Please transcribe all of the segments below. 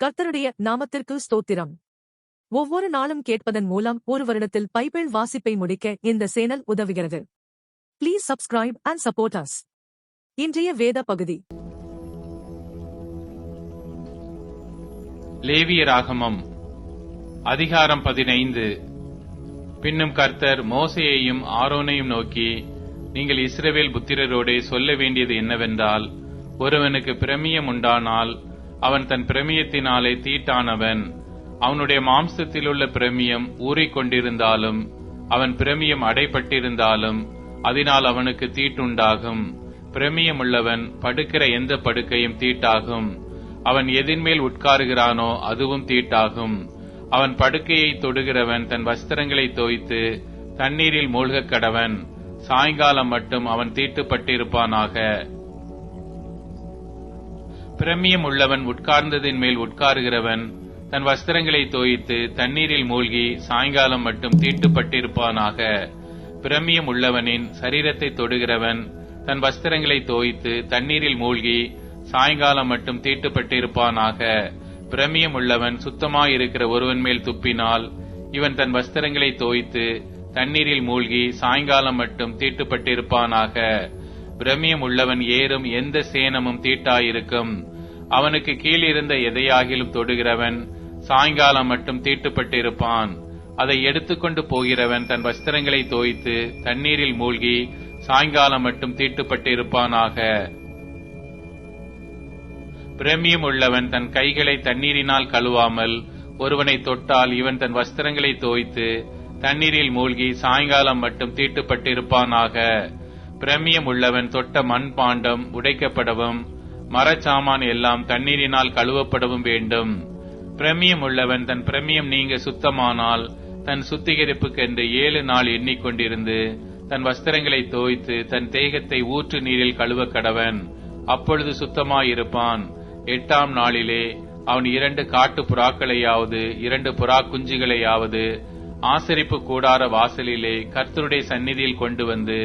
கர்த்தருடைய நாமத்திற்கு ஸ்தோத்திரம். ஒவ்வொரு நாளும் கேட்பதன் மூலம் ஒரு வருடத்தில் பைபிள் வாசிப்பை முடிக்க இந்த சேனல் உதவுகிறது. Please subscribe and support us. இன்றைய வேத பகுதி லேவியராகமம் அதிகாரம் 15. பின்னும் கர்த்தர் மோசேயையும் ஆரோனையும் நோக்கி, நீங்கள் இஸ்ரவேல் புத்திரரோடே சொல்ல வேண்டியது என்னவென்றால், ஒருவனுக்கு பிரமியம் உண்டானால் அவன் தன் பிரமியத்தினாலே தீட்டானவன். அவனுடைய மாம்சத்திலுள்ள பிரமியம் ஊறிக்கொண்டிருந்தாலும் அவன் பிரமியம் அடைபட்டிருந்தாலும் அதனால் அவனுக்கு தீட்டுண்டாகும். பிரமியம் உள்ளவன் படுக்கிற எந்த படுக்கையும் தீட்டாகும். அவன் எதின்மேல் உட்காருகிறானோ அதுவும் தீட்டாகும். அவன் படுக்கையை தொடுகிறவன் தன் வஸ்திரங்களை தோய்த்து தண்ணீரில் மூழ்கக் கடவன். சாயங்காலம் மட்டும் அவன் தீட்டுப்பட்டிருப்பானாக. பிரமியம் உள்ளவன் உட்கார்ந்ததின் மேல் உட்காருகிறவன் தன் வஸ்திரங்களை தோய்த்து தண்ணீரில் மூழ்கி சாயங்காலம் மட்டும் தீட்டுப்பட்டிருப்பானாக. பிரமியம் உள்ளவனின் சரீரத்தை தொடுகிறவன் தன் வஸ்திரங்களை தோய்த்து தண்ணீரில் மூழ்கி சாயங்காலம் மட்டும் தீட்டுப்பட்டிருப்பானாக. பிரமியம் உள்ளவன் சுத்தமாயிருக்கிற ஒருவன் மேல் துப்பினால் இவன் தன் வஸ்திரங்களை தோய்த்து தண்ணீரில் மூழ்கி சாயங்காலம் மட்டும் தீட்டுப்பட்டிருப்பானாக. பிரமியம் உள்ளவன் ஏறும் எந்த சேனமும் தீட்டாயிருக்கும். அவனுக்கு கீழிருந்த எதையாகிலும் தொடுகிறவன் சாயங்காலம் மட்டும் தீட்டுப்பட்டிருப்பான். அதை எடுத்துக்கொண்டு போகிறவன் தன் வஸ்திரங்களை தோய்த்து தண்ணீரில் மூழ்கி சாயங்காலம் மட்டும் தீட்டுப்பட்டிருப்பானாக. பிரமியம் உள்ளவன் தன் கைகளை தண்ணீரினால் கழுவாமல் ஒருவனை தொட்டால் இவன் தன் வஸ்திரங்களை தோய்த்து தண்ணீரில் மூழ்கி சாயங்காலம் மட்டும் தீட்டுப்பட்டிருப்பானாக. பிரமியம் உள்ளவன் தொட்ட மண் பாண்டம் உடைக்கப்படவும் மரச்சாமான் எல்லாம் தண்ணீரினால் கழுவப்படவும் வேண்டும். பிரமியம் உள்ளவன் தன் பிரமியம் நீங்க சுத்தமானால் தன் சுத்திகரிப்புக்கென்று 7 நாள் எண்ணிக்கொண்டிருந்து தன் வஸ்திரங்களை தோய்த்து தன் தேகத்தை ஊற்று நீரில் கழுவ கடவன். அப்பொழுது சுத்தமாயிருப்பான். 8ஆம் நாளிலே அவன் 2 காட்டு புறாக்களையாவது 2 புறா குஞ்சுகளையாவது ஆசரிப்பு கூடார வாசலிலே கர்த்தருடைய சந்நிதியில் கொண்டு வந்து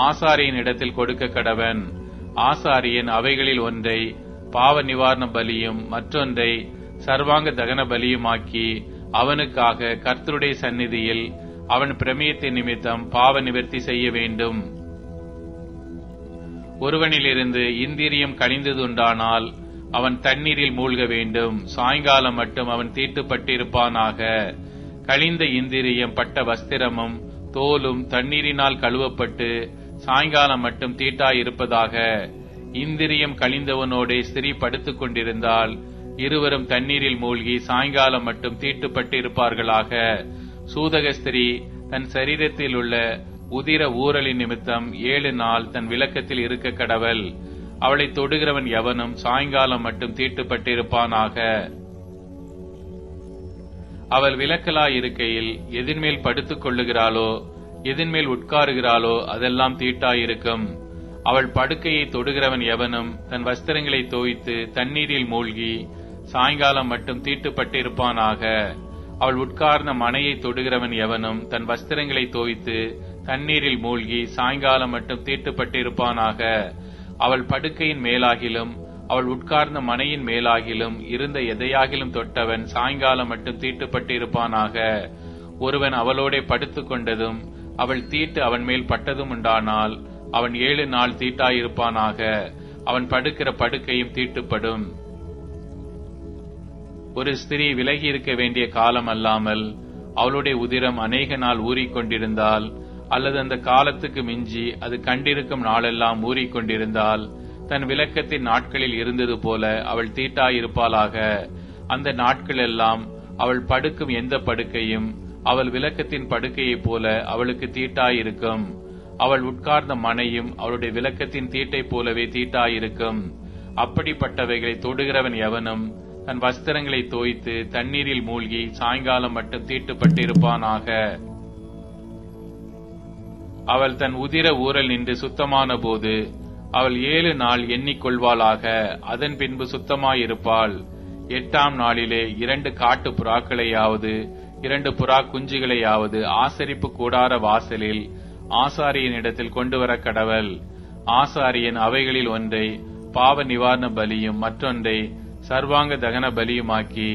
ஆசாரியன் இடத்தில் கொடுக்க கடவன். ஆசாரியன் அவைகளில் ஒன்றை பாவ நிவாரண பலியும் மற்றொன்றை சர்வாங்க தகன பலியுமாக்கி அவனுக்காக கர்த்தருடைய சந்நிதியில் அவன் பிரமியத்தின் நிமித்தம் பாவ நிவர்த்தி செய்ய வேண்டும். ஒருவனிலிருந்து இந்திரியம் கழிந்ததுண்டானால் அவன் தண்ணீரில் மூழ்க வேண்டும். சாயங்காலம் மட்டும் அவன் தீட்டுப்பட்டிருப்பானாக. கழிந்த இந்திரியம் பட்ட வஸ்திரமும் தோலும் தண்ணீரினால் கழுவப்பட்டு சாயங்காலம் மட்டும் தீட்டாயிருப்பதாக. இந்திரியம் கழிந்தவனோடே ஸ்திரீ படுத்துக் கொண்டிருந்தால் இருவரும் தண்ணீரில் மூழ்கி சாயங்காலம் மட்டும் தீட்டுப்பட்டிருப்பார்களாக. சூதக ஸ்திரீ தன் சரீரத்தில் உள்ள உதிர ஊரலின் நிமித்தம் 7 நாள் தன் விலக்கத்தில் இருக்க கடவள். அவளை தொடுகிறவன் எவனும் சாயங்காலம் மட்டும் தீட்டுப்பட்டிருப்பானாக. அவள் விலக்கலாயிருக்கையில் எதின்மேல் படுத்துக் கொள்ளுகிறாளோ எதின்மேல் உட்காருகிறாளோ அதெல்லாம் தீட்டாயிருக்கும். அவள் படுக்கையை தொடுகிறவன் எவனும் தன் வஸ்திரங்களை தோய்த்து தண்ணீரில் மூழ்கி சாயங்காலம் மட்டும் தீட்டுப்பட்டிருப்பானாக. அவள் உட்கார்ந்த மனையை தொடுகிறவன் எவனும் தன் வஸ்திரங்களை தோய்த்து தண்ணீரில் மூழ்கி சாயங்காலம் மட்டும் தீட்டுப்பட்டிருப்பானாக. அவள் படுக்கையின் மேலாகிலும் அவள் உட்கார்ந்த மனையின் மேலாகிலும் இருந்த எதையாகிலும் தொட்டவன் சாயங்காலம் மட்டும் தீட்டுப்பட்டிருப்பானாக. ஒருவன் அவளோட படுத்துக் கொண்டதும் அவள் தீட்டு அவன் மேல் பட்டதும் உண்டானால் அவன் 7 நாள் தீட்டாயிருப்பானாக. அவன் படுக்கிற படுக்கையும் தீட்டுப்படும். ஒரு ஸ்திரீ விலகி இருக்க வேண்டிய காலம் அல்லாமல் அவளுடைய உதிரம் அநேக நாள் ஊறிக்கொண்டிருந்தால் அல்லது அந்த காலத்துக்கு மிஞ்சி அது கண்டிருக்கும் நாளெல்லாம் ஊறிக்கொண்டிருந்தால் தன் விலக்கத்தின் நாட்களில் இருந்தது போல அவள் தீட்டாயிருப்பாளாக. அந்த நாட்களெல்லாம் அவள் படுக்கும் எந்த படுக்கையும் அவள் விலக்கத்தின் படுக்கையைப் போல அவளுக்கு தீட்டாயிருக்கும். அவள் உட்கார்ந்த மனையும் அவளுடைய விலக்கத்தின் தீட்டைப் போலவே தீட்டாயிருக்கும். அப்படிப்பட்டவைகளை தொடுகிறவன் எவனும் தன் வஸ்திரங்களை தோய்த்து தண்ணீரில் மூழ்கி சாயங்காலம் மட்டும் தீட்டுப்பட்டிருப்பானாக. அவள் தன் உதிர ஊரல் நின்று சுத்தமான போது அவள் 7 நாள் எண்ணிக்கொள்வாளாக. அதன் பின்பு சுத்தமாயிருப்பாள். 8ஆம் நாளிலே 2 காட்டு புறாக்களையாவது 2 புறா குஞ்சுகளையாவது ஆசரிப்பு கூடார வாசலில் ஆசாரியன் இடத்தில் கொண்டு வர கடவள். ஆசாரியன் அவைகளில் ஒன்றை பாவ நிவாரண பலியும் மற்றொன்றை சர்வாங்க தகன பலியுமாக்கி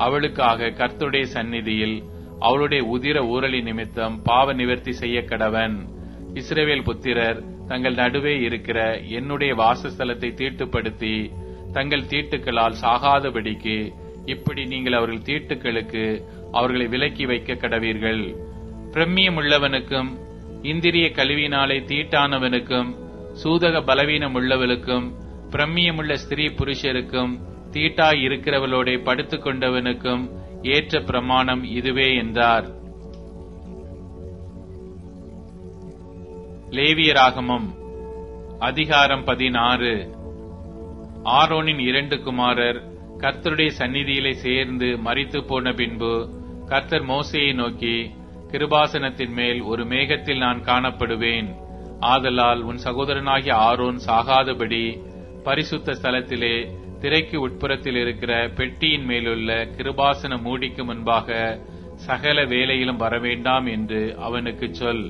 அவளுக்காக கர்த்தருடைய சந்நிதியில் அவளுடைய உதிர ஊரலி நிமித்தம் பாவ நிவர்த்தி செய்ய கடவன். இஸ்ரவேல் புத்திரர் தங்கள் நடுவே இருக்கிற என்னுடைய வாசஸ்தலத்தை தீட்டுப்படுத்தி தங்கள் தீட்டுக்களால் சாகாதபடிக்கு இப்படி நீங்கள் அவர்கள் தீட்டுக்களுக்கு அவர்களை விலக்கி வைக்க கடவீர்கள். பிரம்மியம் உள்ளவனுக்கும் இந்திரிய கழிவினாலே தீட்டானவனுக்கும் சூதக பலவீனம் உள்ளவளுக்கும் பிரம்மியமுள்ள ஸ்திரீ புருஷருக்கும் தீட்டாய் இருக்கிறவளோட படுத்துக் கொண்டவனுக்கும் ஏற்ற பிரமாணம் இதுவே என்றார். லேவியராகமம் அதிகாரம் 16. ஆரோனின் 2 குமாரர் கர்த்தருடைய சந்நிதியிலே சேர்ந்து மரித்து போன பின்பு கர்த்தர் மோசேயை நோக்கி, கிருபாசனத்தின் மேல் ஒரு மேகத்தில் நான் காணப்படுவேன். ஆதலால் உன் சகோதரனாகிய ஆரோன் சாகாதபடி பரிசுத்த ஸ்தலத்திலே திரைக்கு உட்புறத்தில் இருக்கிற பெட்டியின் மேலுள்ள கிருபாசன மூடிக்கு முன்பாக சகல வேலையிலும் வரவேண்டாம் என்று அவனுக்கு சொல்.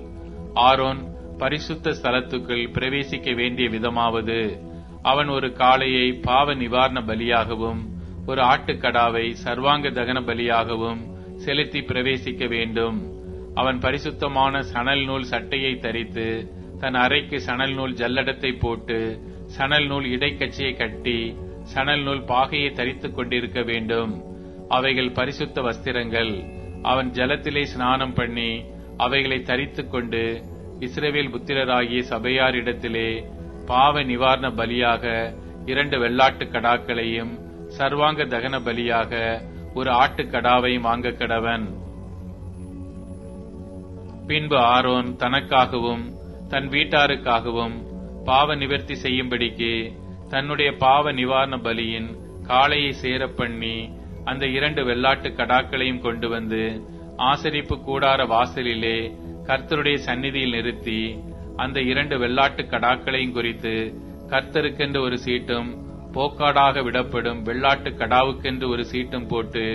ஆரோன் பரிசுத்த ஸ்தலத்துக்குள் பிரவேசிக்க வேண்டிய விதமாவது, அவன் ஒரு காளையை பாவ நிவாரண பலியாகவும் ஒரு ஆட்டுக்கடாவை சர்வாங்க தகன பலியாகவும் செலுத்தி பிரவேசிக்க வேண்டும். அவன் பரிசுத்தமான சணல் நூல் சட்டையை தரித்து தன் அறைக்கு சணல் நூல் ஜல்லடத்தை போட்டு சணல் நூல் இடைக்கச்சையை கட்டி சணல் நூல் பாகையை தரித்துக் கொண்டிருக்க வேண்டும். அவைகள் பரிசுத்த வஸ்திரங்கள். அவன் ஜலத்திலே ஸ்நானம் பண்ணி அவைகளை தரித்துக் கொண்டு இஸ்ரவேல் புத்திரராகிய சபையாரிடத்திலே பாவ நிவாரண பலியாக 2 வெள்ளாட்டு கடாக்களையும் சர்வாங்க தகன பலியாக ஒரு ஆட்டுக்கடாவையும் வாங்க கடவன். பின்பு ஆரோன் தனக்காகவும் தன் வீட்டாருக்காகவும் பாவ நிவர்த்தி செய்யும்படிக்கு தன்னுடைய பாவ நிவாரண பலியின் காளையை சேர பண்ணி அந்த 2 வெள்ளாட்டு கடாக்களையும் கொண்டு வந்து ஆசரிப்பு கூடார வாசலிலே கர்த்தருடைய சந்நிதியில் நிறுத்தி அந்த 2 வெள்ளாட்டு கடாக்களையும் குறித்து கர்த்தருக்கென்று ஒரு சீட்டும் போக்காடாக விடப்படும் வெள்ளாட்டு கடாவுக்கென்று ஒரு சீட்டும் போட்டு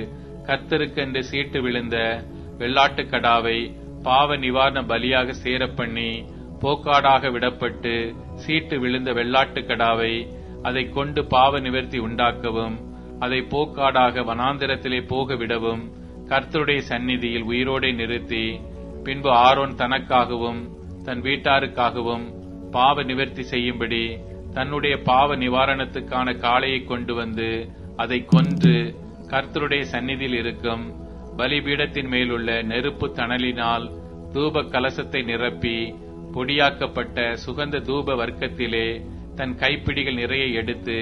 கர்த்தருக்கென்று சீட்டு விழுந்த வெள்ளாட்டு கடாவை பாவ நிவாரண பலியாக சேர பண்ணி போக்காடாக விடப்பட்டு சீட்டு விழுந்த வெள்ளாட்டு கடாவை அதை கொண்டு பாவ நிவர்த்தி உண்டாக்கவும் அதை போக்காடாக வனாந்திரத்திலே போக விடவும் கர்த்தருடைய சந்நிதியில் உயிரோடே நிறுத்தி, பின்பு ஆரோன் தனக்காகவும் தன் வீட்டாருக்காகவும் பாவ நிவர்த்தி செய்யும்படி தன்னுடைய பாவ நிவாரணத்துக்கான காளையை கொண்டு வந்து அதை கொன்று கர்த்தருடைய சந்நிதியில் இருக்கும் பலிபீடத்தின் மேலுள்ள நெருப்பு தணலினால் தூப கலசத்தை நிரப்பி பொடியாக்கப்பட்ட சுகந்த தூப வர்க்கத்திலே தன் கைப்பிடிகள் நிறைய எடுத்து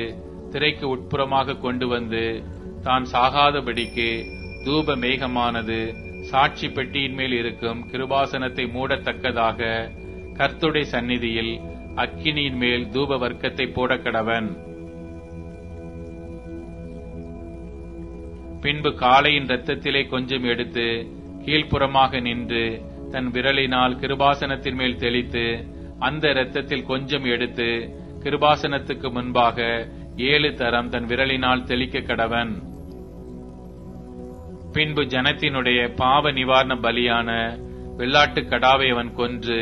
திரைக்கு உட்புறமாக கொண்டு வந்து தான் சாகாதபடிக்கு தூப மேகமானது சாட்சி பெட்டியின் மேல் இருக்கும் கிருபாசனத்தை மூடத்தக்கதாக கர்த்தருடைய சந்நிதியில் அக்கினியின் மேல் தூப வர்க்கத்தை போட கடவன். பின்பு காளையின் இரத்தத்திலே கொஞ்சம் எடுத்து கீழ்ப்புறமாக நின்று தன் விரலினால் கிருபாசனத்தின் மேல் தெளித்து அந்த இரத்தத்தில் கொஞ்சம் எடுத்து கிருபாசனத்துக்கு முன்பாக 7 தரம் தன் விரலினால் தெளிக்க கடவன். பின்பு ஜனத்தினுடைய பாவ நிவாரண பலியான வெள்ளாட்டு கடாவை அவன் கொன்று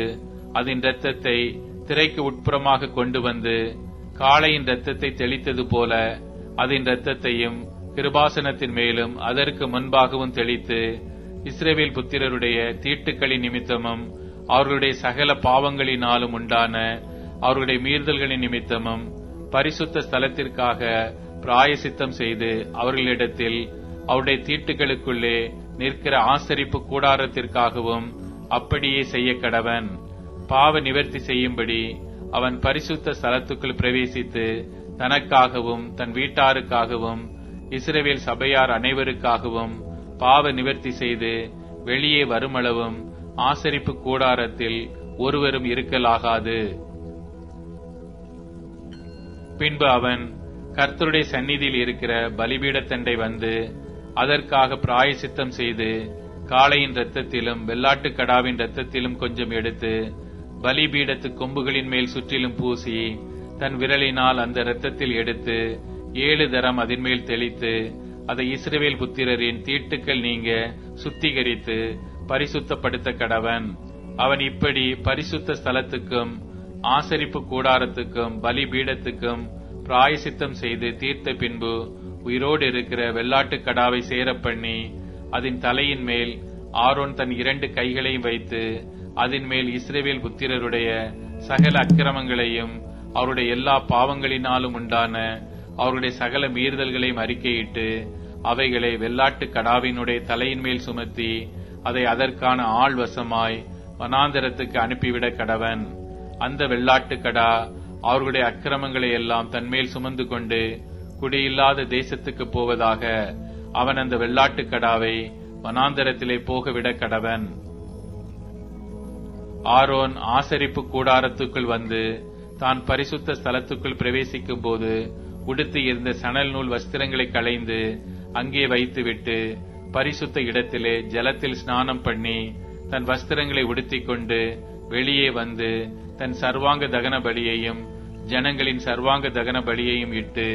அதன் இரத்தத்தை திரைக்கு உட்புறமாக கொண்டு வந்து காளையின் இரத்தத்தை தெளித்தது போல அதன் இரத்தத்தையும் கிருபாசனத்தின் மேலும் அதற்கு முன்பாகவும் தெளித்து இஸ்ரவேல் புத்திரருடைய தீட்டுக்களின் நிமித்தமும் அவர்களுடைய சகல பாவங்களினாலும் உண்டான அவர்களுடைய மீறுதல்களின் நிமித்தமும் பரிசுத்த ஸ்தலத்திற்காக பிராயசித்தம் செய்து அவர்களிடத்தில் அவருடைய தீட்டுகளுக்குள்ளே நிற்கிற ஆசரிப்பு கூடாரத்திற்காகவும் அப்படியே செய்ய கடவன். பாவ நிவர்த்தி செய்யும்படி அவன் பரிசுத்த ஸ்தலத்துக்குள் பிரவேசித்து தனக்காகவும் தன் வீட்டாருக்காகவும் இஸ்ரவேல் சபையார் அனைவருக்காகவும் பாவ நிவர்த்தி செய்து வெளியே வருமளவும் ஆசரிப்பு கூடாரத்தில் ஒருவரும் இருக்கலாகாது. பின்பு அவன் கர்த்தருடைய சந்நிதியில் இருக்கிற பலிபீடத்தண்டை வந்து அதற்காக பிராயசித்தம் செய்து காளையின் இரத்தத்திலும் வெள்ளாட்டு கடாவின் இரத்தத்திலும் கொஞ்சம் எடுத்து பலிபீடத்து கொம்புகளின் மேல் சுற்றிலும் பூசி தன் விரலினால் அந்த இரத்தத்தில் எடுத்து 7 தரம் அதன் மேல் தெளித்து அதை இஸ்ரவேல் புத்திரரின் தீட்டுக்கள் நீங்க சுத்திகரித்து பரிசுத்தப்படுத்த கடவன். அவன் இப்படி பரிசுத்த ஸ்தலத்துக்கும் ஆசரிப்பு கூடாரத்துக்கும் பலிபீடத்துக்கும் பிராயசித்தம் செய்து தீர்த்த பின்பு உயிரோடு இருக்கிற வெள்ளாட்டுக் கடாவை சேரப்பண்ணி அதன் தலையின் மேல் ஆரோன் தன் 2 கைகளையும் வைத்து அதன் மேல் இஸ்ரவேல் புத்திரருடைய சகல அக்கிரமங்களையும் அவருடைய எல்லா பாவங்களினாலும் உண்டான அவருடைய சகல மீறுதல்களையும் அறிக்கையிட்டு அவைகளை வெள்ளாட்டு கடாவினுடைய தலையின் மேல் சுமத்தி அதை அதற்கான ஆள் வசமாய் வனாந்தரத்துக்கு அனுப்பிவிட கடவன். அந்த வெள்ளாட்டு கடா அவர்களுடைய அக்கிரமங்களை எல்லாம் தன்மேல் சுமந்து கொண்டு குடியில்லாத தேசத்துக்கு போவதாக அவன் அந்த வெள்ளாட்டு கடாவை வனாந்தரத்திலே போகவிட கடவன். ஆரோன் ஆசரிப்பு கூடாரத்துக்குள் வந்து தான் பரிசுத்த ஸ்தலத்துக்குள் பிரவேசிக்கும் போது உடுத்தி இருந்த சணல் நூல் வஸ்திரங்களை களைந்து அங்கே வைத்துவிட்டு பரிசுத்த இடத்திலே ஜலத்தில் ஸ்நானம் பண்ணி தன் வஸ்திரங்களை உடுத்திக் கொண்டு வெளியே வந்து தன் சர்வாங்க தகன பலியையும் ஜனங்களின் சர்வாங்க தகன பலியையும் இட்டு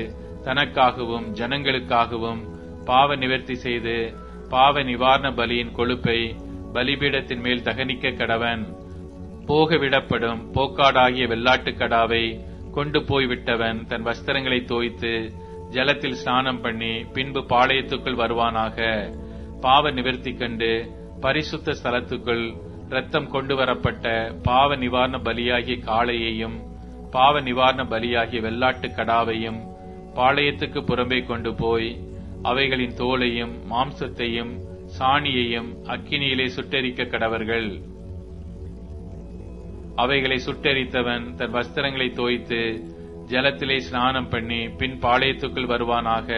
தனக்காகவும் ஜனங்களுக்காகவும் பாவ நிவர்த்தி செய்து பாவ நிவாரண பலியின் கொழுப்பை பலிபீடத்தின் மேல் தகனிக்க கடவன். போகவிடப்படும் போக்காடாகிய வெள்ளாட்டு கடாவை கொண்டு போய்விட்டவன் தன் வஸ்திரங்களை தோய்த்து ஜலத்தில் ஸ்நானம் பண்ணி பின்பு பாளையத்துக்குள் வருவானாக. பாவ நிவர்த்தி கண்டு பரிசுத்த ஸ்தலத்துக்குள் இரத்தம் கொண்டு வரப்பட்ட பாவ நிவாரண பலியாகிய காளையையும் பாவ நிவாரண பலியாகிய வெள்ளாட்டு கடாவையும் பாளையத்துக்கு புறம்பே கொண்டு போய் அவைகளின் தோலையும் மாம்சத்தையும் சாணியையும் அக்கினியிலே சுட்டெரிக்க கடவர்கள். அவைகளை சுட்டெரித்தவன் தன் வஸ்திரங்களை தோய்த்து ஜலத்திலே ஸ்நானம் பண்ணி பின் பாளையத்துக்குள் வருவானாக.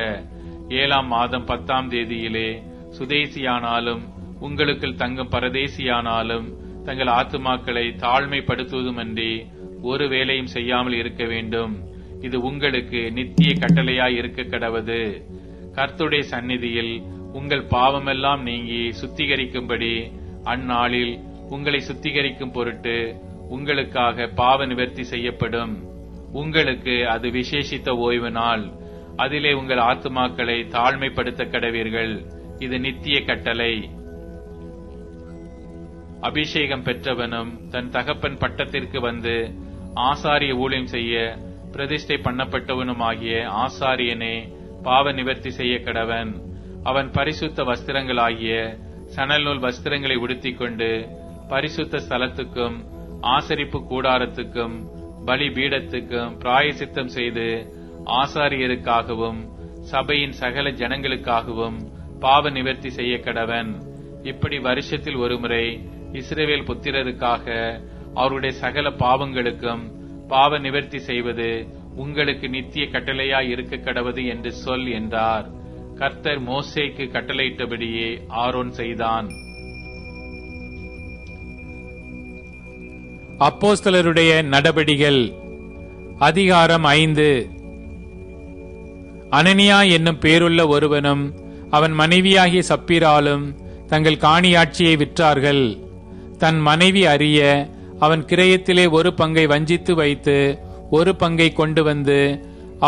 7ஆம் மாதம் 10ஆம் தேதியிலே சுதேசியானாலும் உங்களுக்குள் தங்கும் பரதேசியானாலும் தங்கள் ஆத்துமாக்களை தாழ்மைப்படுத்துவதுமன்றி ஒரு வேலையும் செய்யாமல் இருக்க வேண்டும். இது உங்களுக்கு நித்திய கட்டளையாய் இருக்க கடவது. கர்த்தருடைய சந்நிதியில் உங்கள் பாவமெல்லாம் நீங்கி சுத்திகரிக்கும்படி அந்நாளில் உங்களை சுத்திகரிக்கும் பொருட்டு உங்களுக்காக பாவ நிவர்த்தி செய்யப்படும். உங்களுக்கு அது விசேஷித்த ஓய்வு நாள். அதிலே உங்கள் ஆத்துமாக்களை தாழ்மைப்படுத்த கடவீர்கள். இது நித்திய கட்டளை. அபிஷேகம் பெற்றவனும் தன் தகப்பன் பட்டத்திற்கு வந்து ஆசாரிய ஊழியம் செய்ய பிரதிஷ்டை பண்ணப்பட்டவனுமாகிய ஆசாரியனே பாவ நிவர்த்தி செய்ய கடவன். அவன் பரிசுத்த வஸ்திரங்களாகிய சணல் நூல் வஸ்திரங்களை உடுத்திக் கொண்டு பரிசுத்த ஸ்தலத்துக்கும் ஆசரிப்பு கூடாரத்துக்கும் பலி பீடத்துக்கும் பிராயசித்தம் செய்து ஆசாரியருக்காகவும் சபையின் சகல ஜனங்களுக்காகவும் பாவ நிவர்த்தி செய்ய கடவன். இப்படி வருஷத்தில் ஒருமுறை இஸ்ரவேல் புத்திரருக்காக அவருடைய சகல பாவங்களுக்கும் பாவ நிவர்த்தி செய்வது உங்களுக்கு நித்திய கட்டளையாய் இருக்க கடவது என்று சொல் என்றார். கர்த்தர் மோசேக்கு கட்டளையிட்டபடியே ஆரோன் செய்தான். அப்போஸ்தலருடைய நடபடிகள் அதிகாரம் 5. அனனியா என்னும் பேருள்ள ஒருவனும் அவன் மனைவியாகிய சப்பீராலும் தங்கள் காணியாட்சியை விற்றார்கள். தன் மனைவி அறிய அவன் கிரயத்திலே ஒரு பங்கை வஞ்சித்து வைத்து ஒரு பங்கை கொண்டு வந்து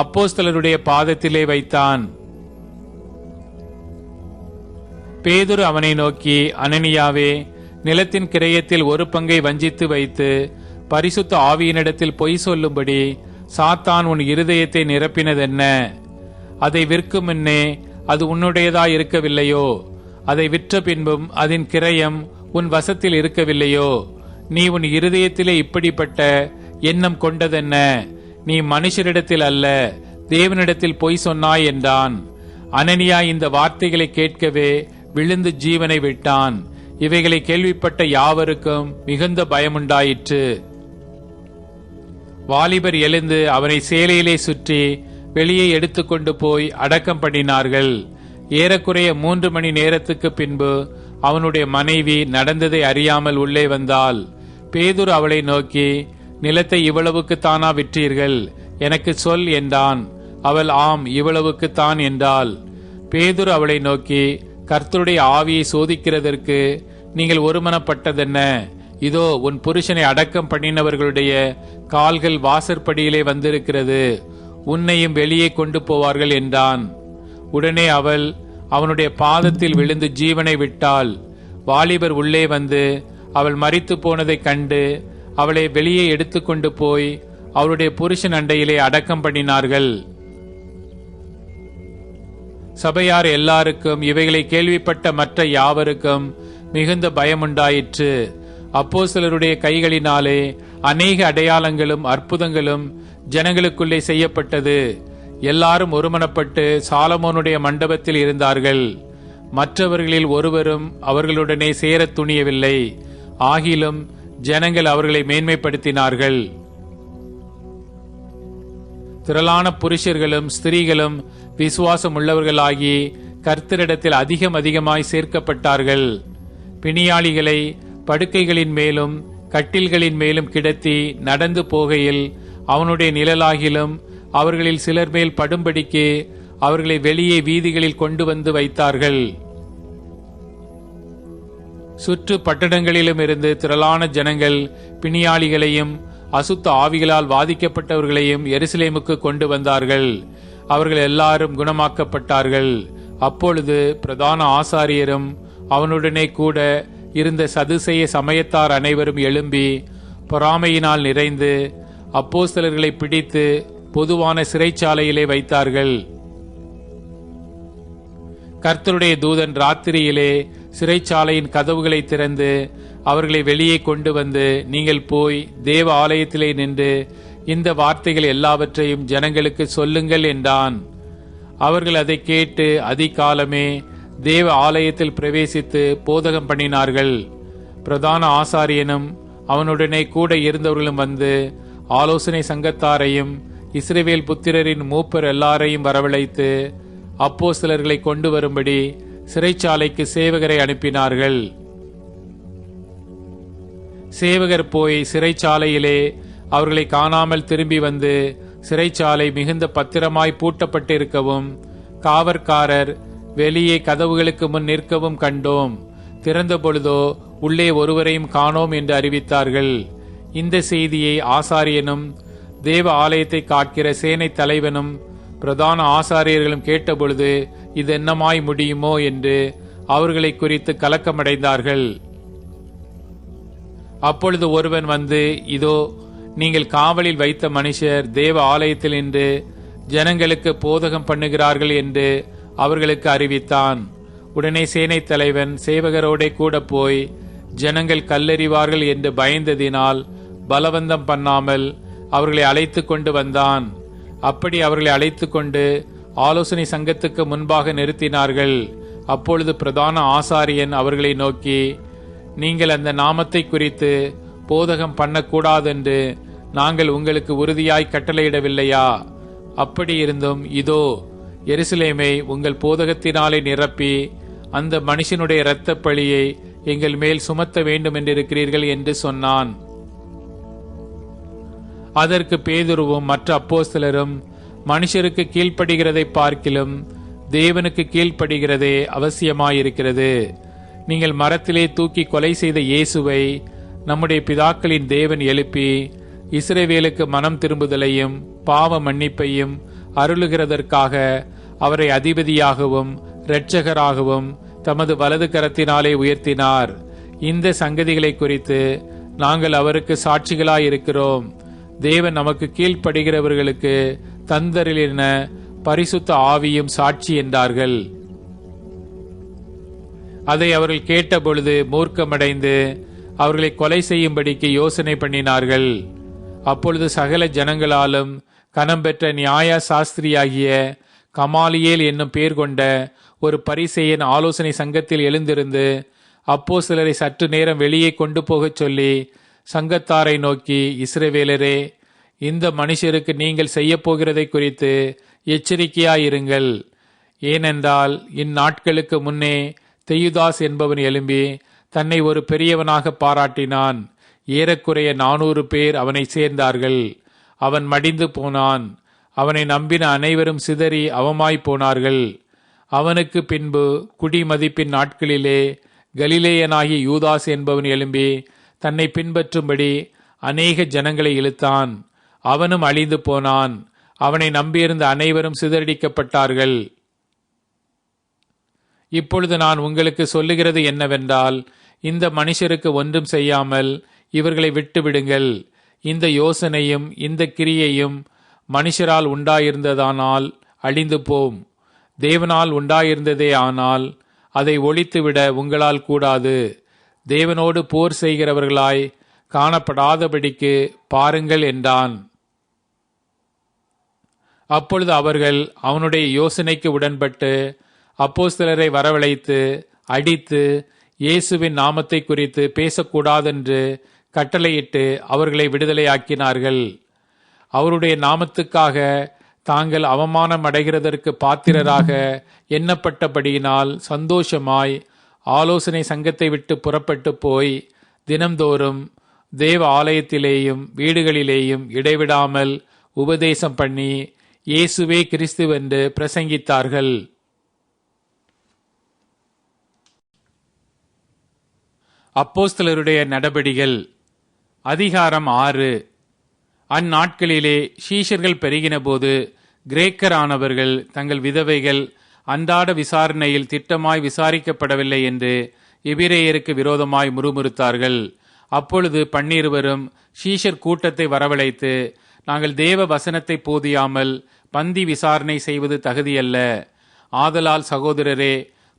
அப்போஸ்தலருடைய பாதத்திலே வைத்தான். பேதுரு அவனை நோக்கி, அனனியாவே, நிலத்தின் கிரயத்தில் ஒரு பங்கை வஞ்சித்து வைத்து பரிசுத்த ஆவியினிடத்தில் பொய் சொல்லும்படி சாத்தான் உன் இருதயத்தை நிரப்பினதென்ன? அதை விற்கும் முன்னே அது உன்னுடையதாய் இருக்கவில்லையோ? அதை விற்ற பின்பும் அதன் கிரயம் உன் வசத்தில் இருக்கவில்லையோ? நீ உன் இருதயத்திலே இப்படிப்பட்ட எண்ணம் கொண்டதென்ன? நீ மனுஷரிடத்தில் அல்ல, தேவனிடத்தில் பொய் சொன்னாய் என்றான். அனனியா இந்த வார்த்தைகளை கேட்கவே விழுந்து ஜீவனை விட்டான். இவைகளை கேள்விப்பட்ட யாவருக்கும் மிகுந்த பயமுண்டாயிற்று. வாலிபர் எழுந்து அவனை சேலையிலே சுற்றி வெளியே எடுத்துக்கொண்டு போய் அடக்கம் பண்ணினார்கள். ஏறக்குறைய 3 மணி நேரத்துக்கு பின்பு அவனுடைய மனைவி நடந்ததை அறியாமல் உள்ளே வந்தாள். பேதுரு அவளை நோக்கி, நிலத்தை இவ்வளவுக்குத்தானா விற்றீர்கள்? எனக்கு சொல் என்றான். அவள் ஆம், இவ்வளவுக்குத்தான் என்றாள். பேதுரு அவளை நோக்கி, கர்த்தருடைய ஆவியை சோதிக்கிறதற்கு நீங்கள் ஒருமனப்பட்டதென்ன? இதோ உன் புருஷனை அடக்கம் பண்ணினவர்களுடைய கால்கள் வாசற்படியிலே வந்திருக்கிறது, உன்னையும் வெளியே கொண்டு போவார்கள் என்றான். உடனே அவள் அவனுடைய பாதத்தில் விழுந்து ஜீவனை விட்டாள். வாலிபர் உள்ளே வந்து அவள் மரித்து போனதைக் கண்டு அவளை வெளியே எடுத்துக்கொண்டு போய் அவளுடைய புருஷன் அண்டையிலே அடக்கம் பண்ணினார்கள். சபையார் எல்லாருக்கும் இவைகளை கேள்விப்பட்ட மற்ற யாவருக்கும் மிகுந்த பயமுண்டாயிற்று. அப்போஸ்தலருடைய கைகளினாலே அநேக அடையாளங்களும் அற்புதங்களும் ஜனங்களுக்குள்ளே செய்யப்பட்டது. எல்லாரும் ஒருமனப்பட்டு சாலமோனுடைய மண்டபத்தில் இருந்தார்கள். மற்றவர்களில் ஒருவரும் அவர்களுடனே சேரத் துணியவில்லை. ஆகிலும் ஜனங்கள் அவர்களை மேன்மைப்படுத்தினார்கள். திரளான புருஷர்களும் ஸ்திரீகளும் விசுவாசம் உள்ளவர்களாகி கர்த்தரிடத்தில் அதிகமாய் சேர்க்கப்பட்டார்கள். பிணியாளிகளை படுக்கைகளின் மேலும் கட்டில்களின் மேலும் கிடத்தி நடந்து போகையில் அவனுடைய நிழலாகிலும் அவர்களில் சிலர் மேல் படும்படிக்கு அவர்களை வெளியே வீதிகளில் கொண்டு வந்து வைத்தார்கள். சுற்று பட்டணங்களிலும் இருந்து திரளான ஜனங்கள் பிணியாளிகளையும் அசுத்த ஆவிகளால் வாதிக்கப்பட்டவர்களையும் எருசலேமுக்கு கொண்டு வந்தார்கள். அவர்கள் எல்லாரும் குணமாக்கப்பட்டார்கள். அப்பொழுது பிரதான ஆசாரியரும் அவனுடனே கூட இருந்த சதுசேய சமயத்தார் அனைவரும் எழும்பி பொறாமையினால் நிறைந்து அப்போஸ்தலர்களை பிடித்து பொதுவான சிறைச்சாலையிலே வைத்தார்கள். கர்த்தருடைய தூதன் ராத்திரியிலே சிறைச்சாலையின் கதவுகளை திறந்து அவர்களை வெளியே கொண்டு வந்து, நீங்கள் போய் தேவ ஆலயத்திலே நின்று இந்த வார்த்தைகள் எல்லாவற்றையும் ஜனங்களுக்கு சொல்லுங்கள் என்றான். அவர்கள் அதை கேட்டு அதிகாலமே தேவ ஆலயத்தில் பிரவேசித்து போதகம் பண்ணினார்கள். பிரதான ஆசாரியனும் அவனுடனே கூட இருந்தவர்களும் வந்து ஆலோசனை சங்கத்தாரையும் இஸ்ரவேல் புத்திரரின் மூப்பர் எல்லாரையும் வரவழைத்து அப்போஸ்தலர்களை கொண்டு வரும்படி சிறைச்சாலைக்கு சேவகரை அனுப்பினார்கள். சேவகர் போய் சிறைச்சாலையிலே அவர்களை காணாமல் திரும்பி வந்து சிறைச்சாலை மிகுந்த பத்திரமாய் பூட்டப்பட்டிருக்கவும் காவற்காரர் வெளியே கதவுகளுக்கு முன் நிற்கவும் கண்டோம். திறந்த பொழுதோ உள்ளே ஒருவரையும் காணோம் என்று அறிவித்தார்கள். இந்த செய்தியை ஆசாரியனும் தேவ ஆலயத்தை காக்கிற சேனை தலைவனும் பிரதான ஆசாரியர்களும் கேட்டபொழுது இது என்னமாய் முடியுமோ என்று அவர்களை குறித்து கலக்கமடைந்தார்கள். அப்பொழுது ஒருவன் வந்து, இதோ நீங்கள் காவலில் வைத்த மனுஷர் தேவ ஆலயத்தில் நின்று ஜனங்களுக்கு போதகம் பண்ணுகிறார்கள் என்று அவர்களுக்கு அறிவித்தான். உடனே சேனை தலைவன் சேவகரோடே கூட போய் ஜனங்கள் கல்லெறிவார்கள் என்று பயந்ததினால் பலவந்தம் பண்ணாமல் அவர்களை அழைத்து கொண்டு வந்தான். அப்படி அவர்களை அழைத்து கொண்டு ஆலோசனை சங்கத்துக்கு முன்பாக நிறுத்தினார்கள். அப்பொழுது பிரதான ஆசாரியன் அவர்களை நோக்கி, நீங்கள் அந்த நாமத்தை குறித்து போதகம் பண்ணக்கூடாதென்று நாங்கள் உங்களுக்கு உறுதியாய் கட்டளையிடவில்லையா? அப்படி இருந்தும் இதோ எருசலேமை உங்கள் போதகத்தினாலே நிரப்பி அந்த மனுஷனுடைய இரத்தப் பழியை எங்கள் மேல் சுமத்த வேண்டும் என்றிருக்கிறீர்கள் என்று சொன்னான். அதற்கு பேதுருவும் மற்ற அப்போஸ்தலரும், மனுஷருக்கு கீழ்ப்படுகிறதை பார்க்கிலும் தேவனுக்கு கீழ்ப்படுகிறதே அவசியமாயிருக்கிறது. நீங்கள் மரத்திலே தூக்கி கொலை செய்த இயேசுவை நம்முடைய பிதாக்களின் தேவன் எழுப்பி இஸ்ரவேலுக்கு மனம் திரும்புதலையும் பாவ மன்னிப்பையும் அருளுகிறதற்காக அவரை அதிபதியாகவும் இரட்சகராகவும் தமது வலது கரத்தினாலே உயர்த்தினார். இந்த சங்கதிகளை குறித்து நாங்கள் அவருக்கு சாட்சிகளாயிருக்கிறோம். தேவன் நமக்கு கீழ்ப்படுகிறவர்களுக்கு தந்தரிலின பரிசுத்த ஆவியும் சாட்சி என்றார்கள். அதை அவர்கள் கேட்டபொழுது மூர்க்கமடைந்து அவர்களை கொலை செய்யும்படிக்கு யோசனை பண்ணினார்கள். அப்பொழுது சகல ஜனங்களாலும் கனம் பெற்ற நியாய சாஸ்திரியாகிய கமாலியேல் என்னும் பேர் கொண்ட ஒரு பரிசேயன் ஆலோசனை சங்கத்தில் எழுந்திருந்து அப்போஸ்தலரை சற்று நேரம் வெளியே கொண்டு போகச் சொல்லி சங்கத்தாரை நோக்கி, இஸ்ரவேலரே, இந்த மனுஷருக்கு நீங்கள் செய்ய போகிறதை குறித்து எச்சரிக்கையாயிருங்கள். ஏனென்றால் இந்நாட்களுக்கு முன்னே தெயுதாஸ் என்பவன் எழும்பி தன்னை ஒரு பெரியவனாக பாராட்டினான். ஏறக்குறைய 400 பேர் அவனை சேர்ந்தார்கள். அவன் மடிந்து போனான். அவனை நம்பின அனைவரும் சிதறி அவமாய் போனார்கள். அவனுக்கு பின்பு குடிமதிப்பின் நாட்களிலே கலிலேயனாகிய யூதாஸ் என்பவன் எழும்பி தன்னை பின்பற்றும்படி அநேக ஜனங்களை இழுத்தான். அவனும் அழிந்து போனான். அவனை நம்பியிருந்த அனைவரும் சிதறடிக்கப்பட்டார்கள். இப்பொழுது நான் உங்களுக்கு சொல்லுகிறது என்னவென்றால், இந்த மனுஷருக்கு ஒன்றும் செய்யாமல் இவர்களை விட்டுவிடுங்கள். இந்த யோசனையும் இந்த கிரியையும் மனுஷரால் உண்டாயிருந்ததானால் அழிந்து போம். தேவனால் உண்டாயிருந்ததே, ஆனால் அதை ஒழித்துவிட உங்களால் கூடாது. தேவனோடு போர் செய்கிறவர்களாய் காணப்படாதபடிக்கு பாருங்கள் என்றான். அப்பொழுது அவர்கள் அவனுடைய யோசனைக்கு உடன்பட்டு அப்போஸ்தலரை வரவழைத்து அடித்து இயேசுவின் நாமத்தை குறித்து பேசக்கூடாதென்று கட்டளையிட்டு அவர்களை விடுதலையாக்கினார்கள். அவருடைய நாமத்துக்காக தாங்கள் அவமானம் அடைகிறதற்கு பாத்திரராக எண்ணப்பட்டபடியினால் சந்தோஷமாய் ஆலோசனை சங்கத்தை விட்டு புறப்பட்டு போய் தினம்தோறும் தேவ ஆலயத்திலேயும் வீடுகளிலேயும் இடைவிடாமல் உபதேசம் பண்ணி இயேசுவே கிறிஸ்துவென்று பிரசங்கித்தார்கள். அப்போஸ்தலருடைய நடபடிகள் அதிகாரம் 6. அந்நாட்களிலே சீஷர்கள் பெருகினபோது கிரேக்கரானவர்கள் தங்கள் விதவைகள் அன்றாட விசாரணையில் திட்டமாய் விசாரிக்கப்படவில்லை என்று எபிரேயருக்கு விரோதமாய் முறுமுறுத்தார்கள். அப்பொழுது 12 சீஷர் கூட்டத்தை வரவழைத்து, நாங்கள் தேவ வசனத்தை போதியாமல் பந்தி விசாரணை செய்வது தகுதியல்ல. ஆதலால் சகோதரரே,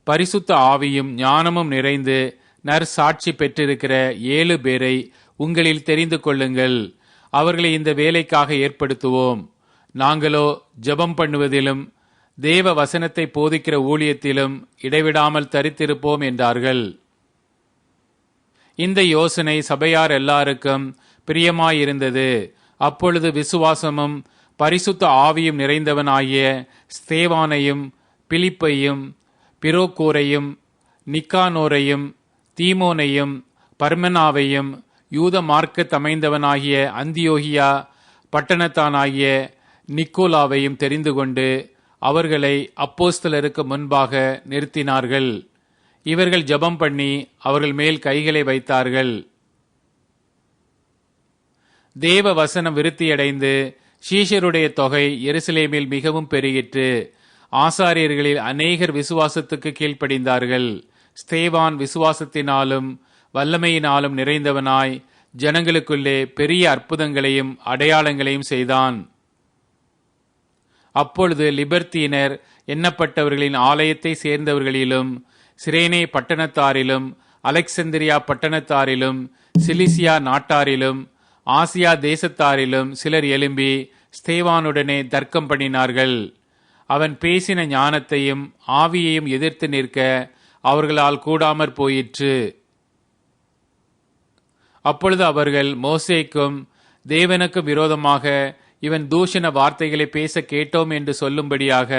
பரிசுத்த ஆவியும் ஞானமும் நிறைந்து நற்சாட்சி பெற்றிருக்கிற 7 பேரை உங்களில் தெரிந்து கொள்ளுங்கள். அவர்களை இந்த வேலைக்காக ஏற்படுத்துவோம். நாங்களோ ஜெபம் பண்ணுவதிலும் தேவ வசனத்தை போதிக்கிற ஊழியத்திலும் இடைவிடாமல் தரித்திருப்போம் என்றார்கள். இந்த யோசனை சபையார் எல்லாருக்கும் பிரியமாயிருந்தது. அப்பொழுது விசுவாசமும் பரிசுத்த ஆவியும் நிறைந்தவனாகிய ஸ்தேவானையும் பிலிப்பையும் பிரோக்கோரையும் நிக்கானோரையும் தீமோனையும் பர்மெனாவையும் யூத மார்க்க தமைந்தவனாகிய அந்தியோகியா பட்டணத்தானாகிய நிக்கோலாவையும் தெரிந்து கொண்டு அவர்களை அப்போஸ்தலருக்கு முன்பாக நிறுத்தினார்கள். இவர்கள் ஜெபம் பண்ணி அவர்கள் மேல் கைகளை வைத்தார்கள். தேவ வசனம் விருத்தியடைந்து சீஷருடைய தொகை எருசலேமில் மிகவும் பெருகிற்று. ஆசாரியர்களில் அநேகர் விசுவாசத்துக்கு கீழ்ப்படிந்தார்கள். ஸ்தேவான் விசுவாசத்தினாலும் வல்லமையினாலும் நிறைந்தவனாய் ஜனங்களுக்குள்ளே பெரிய அற்புதங்களையும் அடையாளங்களையும் செய்தான். அப்பொழுது லிபர்த்தீனர் எண்ணப்பட்டவர்களின் ஆலயத்தை சேர்ந்தவர்களிலும் சிரேனே பட்டணத்தாரிலும் அலெக்சந்திரியா பட்டணத்தாரிலும் சிலிசியா நாட்டாரிலும் ஆசியா தேசத்தாரிலும் சிலர் எழும்பி ஸ்தேவானுடனே தர்க்கம் பண்ணினார்கள். அவன் பேசின ஞானத்தையும் ஆவியையும் எதிர்த்து நிற்க அவர்களால் கூடாமற் போயிற்று. அப்பொழுது அவர்கள் மோசேக்கும் தேவனுக்கும் விரோதமாக இவன் தூஷண வார்த்தைகளை பேச கேட்டோம் என்று சொல்லும்படியாக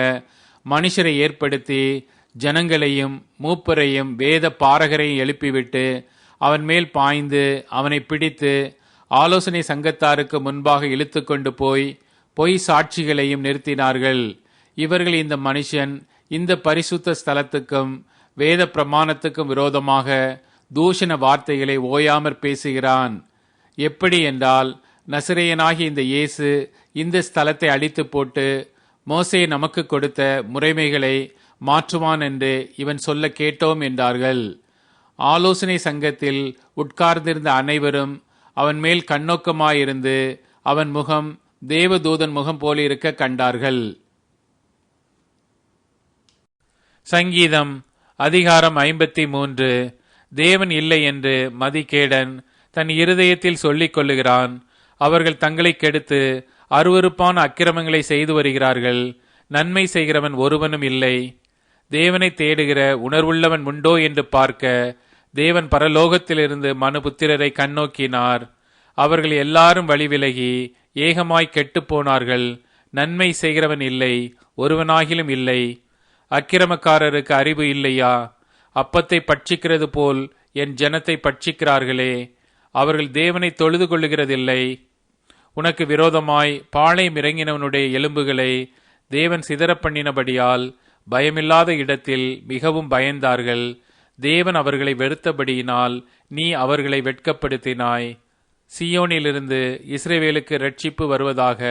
மனுஷரை ஏற்படுத்தி ஜனங்களையும் மூப்பரையும் வேத பாரகரையும் எழுப்பிவிட்டு அவன் மேல் பாய்ந்து அவனை பிடித்து ஆலோசனை சங்கத்தாருக்கு முன்பாக இழுத்து கொண்டு போய் பொய் சாட்சிகளையும் நிறுத்தினார்கள். இவர்கள் இந்த மனுஷன் இந்த பரிசுத்த ஸ்தலத்துக்கும் வேத பிரமாணத்துக்கும் விரோதமாக தூஷண வார்த்தைகளை ஓயாமற் பேசுகிறான். எப்படி என்றால், நசரேயனாகிய இந்த இயேசு இந்த ஸ்தலத்தை அழித்து போட்டு மோசே நமக்கு கொடுத்த முறைமைகளை மாற்றுவான் என்று இவன் சொல்ல கேட்டோம் என்றார்கள். ஆலோசனை சங்கத்தில் உட்கார்ந்திருந்த அனைவரும் அவன் மேல் கண்ணோக்கமாயிருந்து அவன் முகம் தேவதூதன் முகம் போலிருக்க கண்டார்கள். சங்கீதம் அதிகாரம் 53. தேவன் இல்லை என்று மதிகேடன் தன் இருதயத்தில் சொல்லிக் கொள்ளுகிறான். அவர்கள் தங்களை கெடுத்து அருவருப்பான அக்கிரமங்களை செய்து வருகிறார்கள். நன்மை செய்கிறவன் ஒருவனும் இல்லை. தேவனை தேடுகிற உணர்வுள்ளவன் உண்டோ என்று பார்க்க தேவன் பரலோகத்திலிருந்து மனுபுத்திரரை கண்ணோக்கினார். அவர்கள் எல்லாரும் வழிவிலகி ஏகமாய் கெட்டுப் போனார்கள். நன்மை செய்கிறவன் இல்லை, ஒருவனாகிலும் இல்லை. அக்கிரமக்காரருக்கு அறிவு இல்லையா? அப்பத்தை பட்சிக்கிறது போல் என் ஜனத்தை பட்சிக்கிறார்களே. அவர்கள் தேவனை தொழுது கொள்ளுகிறதில்லை. உனக்கு விரோதமாய் பாளையம் இறங்கினவனுடைய எலும்புகளை தேவன் சிதறப் பண்ணினபடியால் பயமில்லாத இடத்தில் மிகவும் பயந்தார்கள். தேவன் அவர்களை வெறுத்தபடியினால் நீ அவர்களை வெட்கப்படுத்தினாய். சீயோனிலிருந்து இஸ்ரவேலுக்கு இரட்சிப்பு வருவதாக.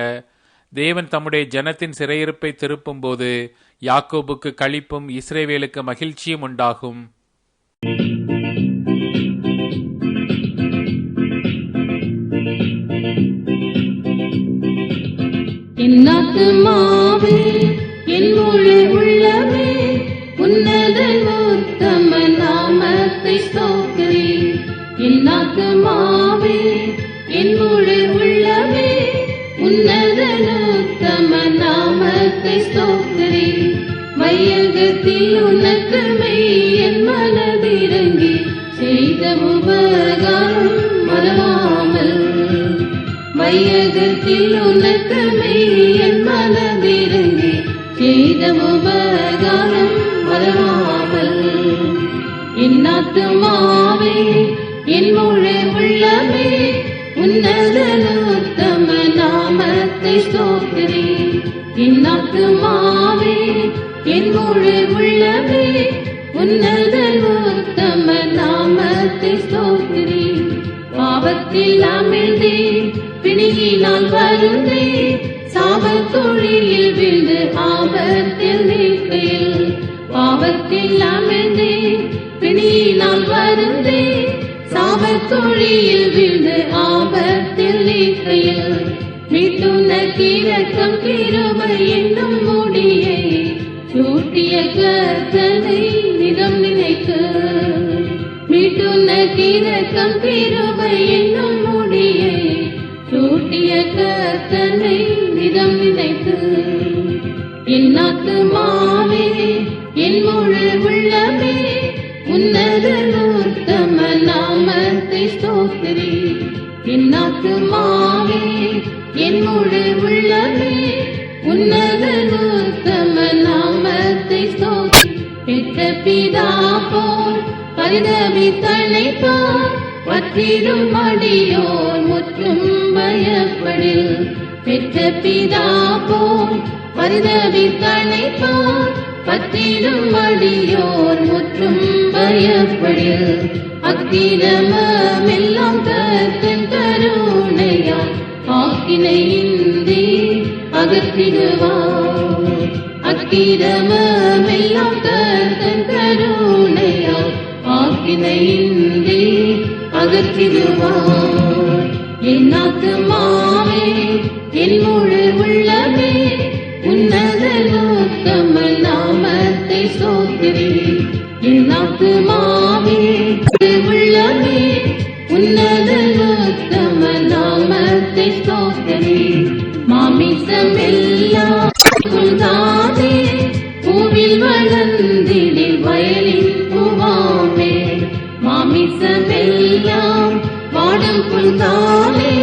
தேவன் தம்முடைய ஜனத்தின் சிறையிருப்பை திருப்பும் போது யாக்கோபுக்கு களிப்பும் இஸ்ரவேலுக்கு மகிழ்ச்சியும் உண்டாகும். என் ஆத்துமாவே என் முழு உள்ளமே உன்னதன் உத்தம நாமத்தை ஸ்தோத்திரி. என் ஆத்துமாவே என் முழு உள்ளமே உன்னதன் உத்தம நாமத்தை ஸ்தோத்திரி. வையகத்தில் உனக்கு மெய்யன் மனதிறங்கி செய்த உபகாரம் மறவாமல். வையகத்தில் உனக்கு மெய்யன் மனதிறங்கி செய்த உபகாரம் மறவாமல். என் ஆத்துமாவே என் முழு உள்ளமே உன்னதன் உத்தம நாமத்தை ஸ்தோத்திரி. என் ஆத்துமாவே என் முழு உள்ளமே உன்னதன் உத்தம நாமத்தை ஸ்தோத்திரி. பாவத்தில் அமிழ்ந்தே பிணியினால் வருந்தே சாபக்குழியில் விழுந்து ஆபத்தில் நிற்கையில். பாவத்தில் அமிழ்ந்தே பிணியினால் வருந்தே சாபக்குழியில் விழுந்து ஆபத்தில் நிற்கையில். மீட்டுன கிரக்கம் கிருபை என்னும் முடியை சூட்டிய கர்த்தனை நிதம் நினைத்து. மீட்டுன கிரக்கம் கிருபை என்னும் முடியை சூட்டிய கர்த்தனை நிதம் நினைத்து. என் ஆத்துமாவே என் முழு உள்ளமே உன்னதன் உத்தம நாமத்தை ஸ்தோத்திரி. என் ஆத்துமாவே என் முழு உள்ளமே உன்னதன் உத்தம நாமத்தை ஸ்தோத்திரி. பெற்ற பிதா போல் பரிதபித்தழைப்பார் பற்றிடும் அடியோர் முற்றும் பயப்படில். பெற்ற பிதா போல் பரிதபித்தழைப்பார் பற்றிடும் அடியோர் முற்றும் பயப்படில். அக்கிரமெல்லாம் கர்த்தன் கருணையால் ஆக்கினையின்றி அகற்றிடுவார். அக்கிரமெல்லாம் கர்த்தன் கருணையால் ஆக்கினையின்றி அகற்றிடுவார். என் ஆத்துமாவே என் முழு உள்ளமே உன்னதன் உத்தம நாமத்தை ஸ்தோத்திரி. என் ஆத்துமாவே உள்ளமே உன்னதன் உத்தம நாமத்தை ஸ்தோத்திரி. மாமிசம் எல்லாம் தானே பூவில் வளர்ந்திடில் வயலின் பூவாமே. மாமிசம் எல்லாம் வாடும் புல்தானே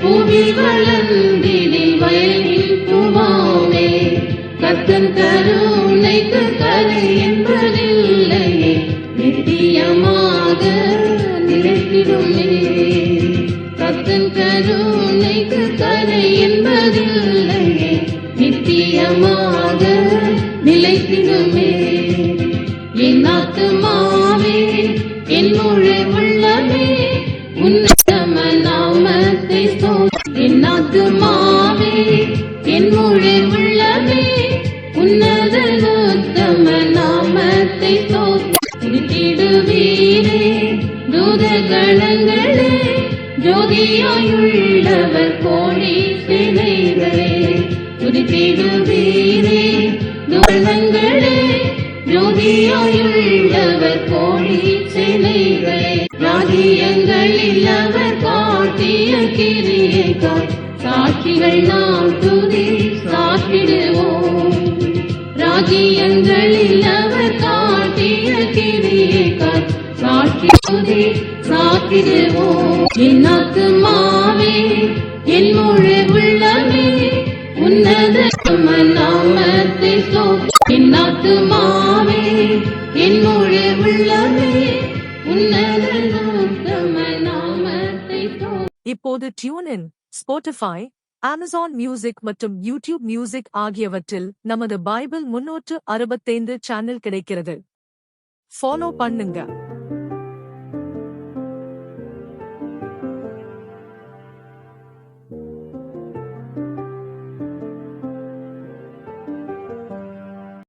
பூவில் வளர்ந்திடில் வயலின் பூவாமே. கர்த்தன் கருணைக்கு கரை என்பதில்லையே நித்தியமாக நிலைத்திடுமே. கர்த்தன் கருணைக்கு கரை என்பதில்லையே நித்தியமாக நிலைத்திடுமே. என் ஆத்துமாவே என் முழு உள்ளமே உன்னதம நாமத்தை ஸ்தோத்திரி. என் ஆத்துமாவே என் முழு உள்ளமே உன்னதன் உத்தம நாமத்தை ஸ்தோத்திரித்திடுவீரே. தூதகணங்களே ஜோதியாயுள்ளவர் கோடி சேனைகளே துதித்திடுவீரே. தூதகணங்களே ஜோதியாயுள்ளவர் கோடி சேனைகளே. ராஜ்யங்களில் அவர் காட்டிய கிரியைக்காய் சாட்சிகள் நாம் துதி சாற்றிடுவோம். ராஜ்யங்களில் அவர் காட்டிய கிரியைக்காய் சாட்சி துதி சாற்றிடுவோம். என் ஆத்துமாவே என் முழு உள்ளமே உன்னதம நாமத்தை ஸ்தோத்திரி. என் ஆத்துமாவே என் முழு உள்ளமே உன்னதன் உத்தம நாமத்தை ஸ்தோத்திரி. இப்போது tune in, Spotify, Amazon music மற்றும் யூடியூப் மியூசிக் ஆகியவற்றில் நமது பைபிள் 365 சேனல் கிடைக்கிறது. ஃபாலோ பண்ணுங்க.